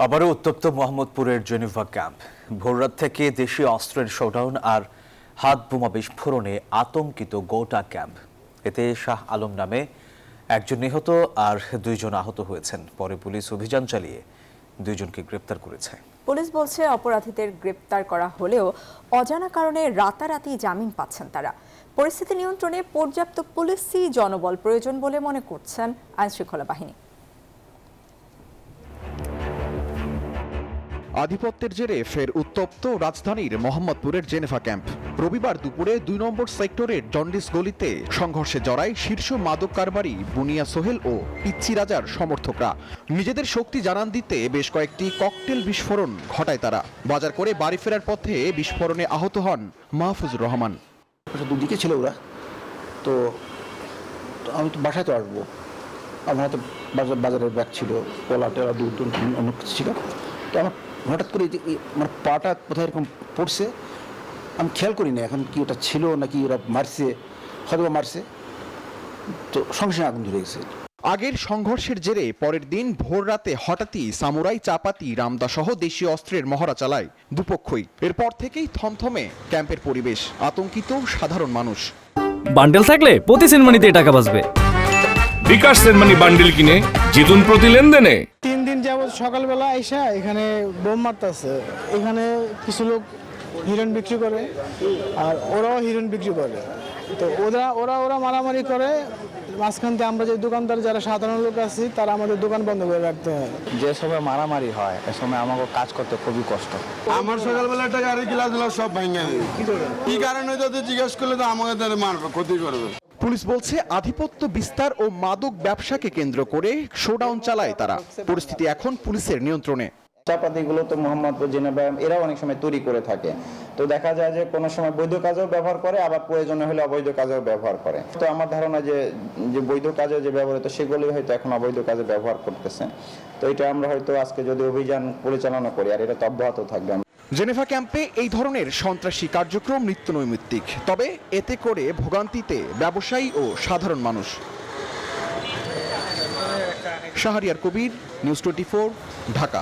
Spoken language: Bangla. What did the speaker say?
আবারও উত্তপ্ত মোহাম্মদপুরের জেনেভা ক্যাম্প। ভোররাত থেকে দেশীয় অস্ত্রের শোডাউন আর হাত বোমা বিস্ফোরণে আতঙ্কিত গোটা ক্যাম্প। এতে শাহ আলম নামে একজন নিহত আর দুইজন আহত হয়েছেন। পরে পুলিশ অভিযান চালিয়ে দুইজনকে গ্রেপ্তার করেছে। পুলিশ বলছে অপরাধীদের গ্রেপ্তার করা হলেও অজানা কারণে রাতারাতি জামিন পাচ্ছেন তারা। পরিস্থিতি নিয়ন্ত্রণে পর্যাপ্ত পুলিশি জনবল প্রয়োজন বলে মনে করছেন আইনশৃঙ্খলা বাহিনী। আধিপত্যের জেরে ফের উত্তপ্ত রাজধানীর মোহাম্মদপুরের জেনেভা ক্যাম্প। রবিবার দুপুরে ২ নম্বর সেক্টরের জন্ডিস গলিতে সংঘর্ষে জড়ায় শীর্ষ মাদক কারবারি বুনিয়া সোহেল ও পিচ্চি রাজার সমর্থকরা। নিজেদের শক্তি জানান দিতে বেশ কয়েকটি ককটেল বিস্ফোরণ ঘটায় তারা। বাজার করে বাড়ি ফেরার পথে বিস্ফোরণে আহত হন মাহফুজুর রহমান। দুদিকে ছিল ওরা, তো আমি তো বাসায় তো আসবো, আমার হাতে বাজারের ব্যাগ ছিল, কলা টেলা দুধ অনেক কিছু ছিল। তো আমার হঠাৎ করে আমার পাটা কোথায় এরকম পড়ছে, আমি খেয়াল করি না এখন কি ওটা ছিল নাকি ওরা মারছে, হয়তো মারছে, তো সঙ্গে সঙ্গে আগুন ধরে গেছে। আগের সংঘর্ষের জেরে পরের দিন ভোর রাতে হঠাৎই সামুরাই, চাপাতি, রামদা সহ দেশীয় অস্ত্রের মহড়া চালায় দুপক্ষই। এরপর থেকেই থমথমে ক্যাম্পের পরিবেশ, আতঙ্কিত সাধারণ মানুষ। বান্ডেল থাকলে প্রতি সেনমানিতে টাকা বাঁচবে। বিকাশ সেনমানি বান্ডেল কিনে জিতুন প্রতি লেনদেনে। 3 দিন যাবত সকালবেলা আইসা এখানে বোম মারতেছে। এখানে কিছু লোক হিরোইন বিক্রি করে আর ওরাও হিরোইন বিক্রি করে, তো ওরা মারামারি করে। মাঝখান থেকে আমরা যে দোকানদার যারা সাধারণ লোক আছি তারা আমাদের দোকান বন্ধ করে রাখতে হয়। যে সময় মারামারি হয় এ সময় আমাকে কাজ করতে খুবই কষ্ট। আমার সকালবেলা একটা গাড়ি গ্লাস সব ভেঙে কি কারণে যদি জিজ্ঞেস করলে তো আমাকে মারবে, ক্ষতি করবে। পুলিশ বলছে আধিপত্য বিস্তার ও মাদক ব্যবসাকে কেন্দ্র করে শোডাউন চালায় তারা। পরিস্থিতি এখন পুলিশের নিয়ন্ত্রণে। চাপাতিগুলো তো মোহাম্মদপুর জেনেভা এরাও অনেক সময় তৈরি করে থাকে, তো দেখা যায় যে কোনো সময় বৈধ কাজেও ব্যবহার করে, আবার প্রয়োজনে হলে অবৈধ কাজেও ব্যবহার করে। তো আমার ধারণা যে বৈধ কাজে যে ব্যবহৃত সেগুলোই হয়তো এখন অবৈধ কাজে ব্যবহার করতেছে। তো এটা আমরা হয়তো আজকে যদি অভিযান পরিচালনা করি, আর এটা তো অব্যাহত থাকবে। জেনেভা ক্যাম্পে এই ধরনের সন্ত্রাসী কার্যক্রম নিত্যনৈমিত্তিক, তবে এতে করে ভোগান্তিতে ব্যবসায়ী ও সাধারণ মানুষ। শাহরিয়ার কবির, নিউজ 24, ঢাকা।